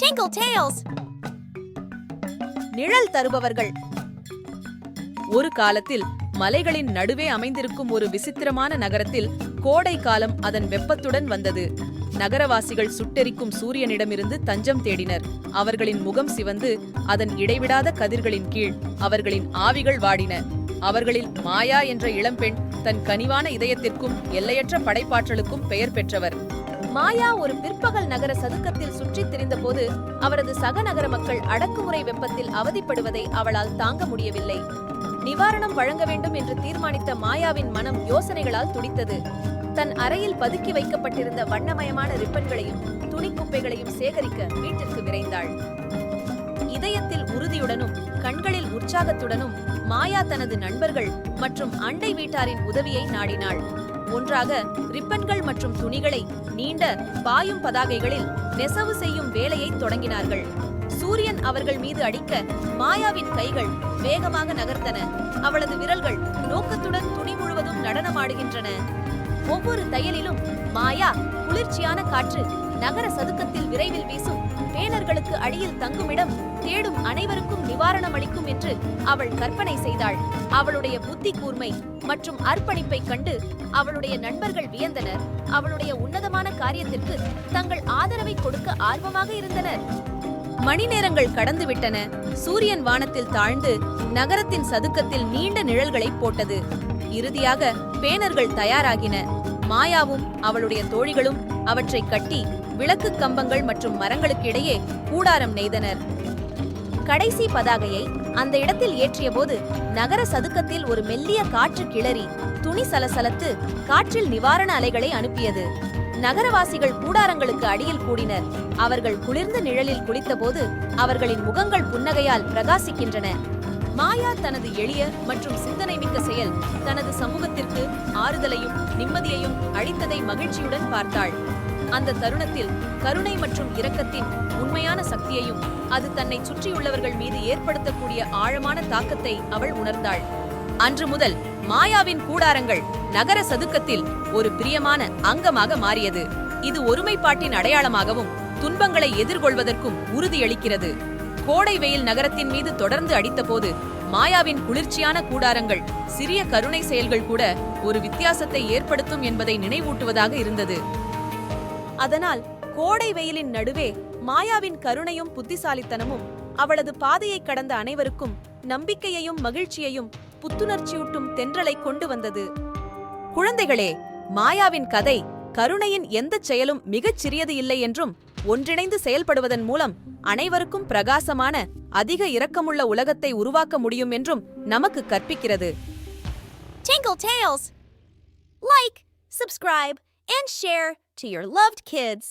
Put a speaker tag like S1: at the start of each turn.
S1: Tinkle Tales. நிழல் தருபவர்கள். ஒரு காலத்தில் மலைகளின் நடுவே அமைந்திருக்கும் ஒரு விசித்திரமான நகரத்தில் கோடை காலம் அதன் வெப்பத்துடன் வந்தது. நகரவாசிகள் சுட்டெரிக்கும் சூரியனிடமிருந்து தஞ்சம் தேடினர். அவர்களின் முகம் சிவந்து அதன் இடைவிடாத கதிர்களின் கீழ் அவர்களின் ஆவிகள் வாடின. அவர்களில் மாயா என்ற இளம்பெண் தன் கனிவான இதயத்திற்கும் எல்லையற்ற படைப்பாற்றலுக்கும் பெயர் பெற்றவர். மாயா ஒரு பிற்பகல் நகர சதுக்கத்தில் சுற்றித் திரிந்தபோது அவரது சக நகர மக்கள் அடக்குமுறை வெப்பத்தில் அவதிப்படுவதை அவளால் தாங்க முடியவில்லை. நிவாரணம் வழங்க வேண்டும் என்று தீர்மானித்த மாயாவின் மனம் யோசனைகளால் துடித்தது. தன் அறையில் பதுக்கி வைக்கப்பட்டிருந்த வண்ணமயமான ரிப்பன்களையும் துணிக்குப்பைகளையும் சேகரிக்க வீட்டிற்கு விரைந்தாள். இதயத்தில் உறுதியுடனும் கண்களில் உற்சாகத்துடனும் மாயா தனது நண்பர்கள் மற்றும் அண்டை வீட்டாரின் உதவியை நாடினாள். ஒன்றாக ரிப்பன்கள் மற்றும் துணிகளை நீண்ட பாயும் பதாகைகளில் நெசவு செய்யும் வேலையை தொடங்கினார்கள். சூரியன் அவர்கள் மீது அடிக்க மாயாவின் கைகள் வேகமாக நகர்த்தன. அவளது விரல்கள் நோக்கத்துடன் துணி முழுவதும் நடனமாடுகின்றன. ஒவ்வொரு தையலிலும் மாயா குளிர்ச்சியான காற்று நகர சதுக்கத்தில் விரைவில் வீசும், பேனர்களுக்கு அடியில் தங்குமிடம் தேடும் அனைவருக்கும் நிவாரணம் அளிக்கும் என்று அவள் கற்பனை செய்தாள். அவளுடைய புத்தி கூர்மை மற்றும் அர்ப்பணிப்பை கண்டு அவளுடைய நண்பர்கள் வியந்தனர். அவளுடைய உன்னதமான காரியத்திற்கு தங்கள் ஆதரவை கொடுக்க ஆர்வமாக இருந்தனர். மணி நேரங்கள் கடந்துவிட்டன. சூரியன் வானத்தில் தாழ்ந்து நகரத்தின் சதுக்கத்தில் நீண்ட நிழல்களை போட்டது. இறுதியாக பேனர்கள் தயாராகின. மாயாவும் அவளுடைய தோழிகளும் அவற்றை கட்டி விளக்கு கம்பங்கள் மற்றும் மரங்களுக்கு இடையே கூடாரம் நெய்தனர். கடைசி பதாகையை அந்த இடத்தில் ஏற்றிய போது நகர சதுக்கத்தில் ஒரு மெல்லிய காற்று கிளறி துணி சலசலத்து காற்றில் நிவாரண அலைகளை அனுப்பியது. நகரவாசிகள் கூடாரங்களுக்கு அடியில் கூடினர். அவர்கள் குளிர்ந்த நிழலில் குளித்தபோது அவர்களின் முகங்கள் புன்னகையால் பிரகாசிக்கின்றன. மாயா தனது எளிய மற்றும் சிந்தனை மிக்க செயல் தனது சமூகத்திற்கு ஆறுதலையும் நிம்மதியையும் அளித்ததை மகிழ்ச்சியுடன் பார்த்தாள். அந்த தருணத்தில் கருணை மற்றும் இரக்கத்தின் உண்மையான சக்தியையும் அது தன்னை சுற்றியுள்ளவர்கள் மீது ஏற்படுத்தக்கூடிய ஆழமான தாக்கத்தை அவள் உணர்ந்தாள். அன்று முதல் மாயாவின் கூடாரங்கள் நகர சதுக்கத்தில் ஒரு பிரியமான அங்கமாக மாறியது. இது ஒருமைப்பாட்டின் அடையாளமாகவும் துன்பங்களை எதிர்கொள்வதற்கும் உறுதியளிக்கிறது. கோடை வெயில் நகரத்தின் மீது தொடர்ந்து அடித்தபோது மாயாவின் குளிர்ச்சியான கூடாரங்கள் சிறிய கருணை செயல்கள் கூட ஒரு வித்தியாசத்தை ஏற்படுத்தும் என்பதை நினைவூட்டுவதாக இருந்தது. அதனால் கோடை வெயிலின் நடுவே மாயாவின் கருணையும் புத்திசாலித்தனமும் அவளது பாதையை கடந்த அனைவருக்கும் நம்பிக்கையையும் மகிழ்ச்சியையும் புத்துணர்ச்சியூட்டும் தென்றலை கொண்டு வந்தது. குழந்தைகளே, மாயாவின் கதை கருணையின் எந்தச் செயலும் மிகச் சிறியது இல்லை என்றும் ஒன்றிணைந்து செயல்படுவதன் மூலம் அனைவருக்கும் பிரகாசமான அதிக இரக்கமுள்ள உலகத்தை உருவாக்க முடியும் என்றும் நமக்கு கற்பிக்கிறது. Tinkle Tales. Like, subscribe, and share to your loved kids.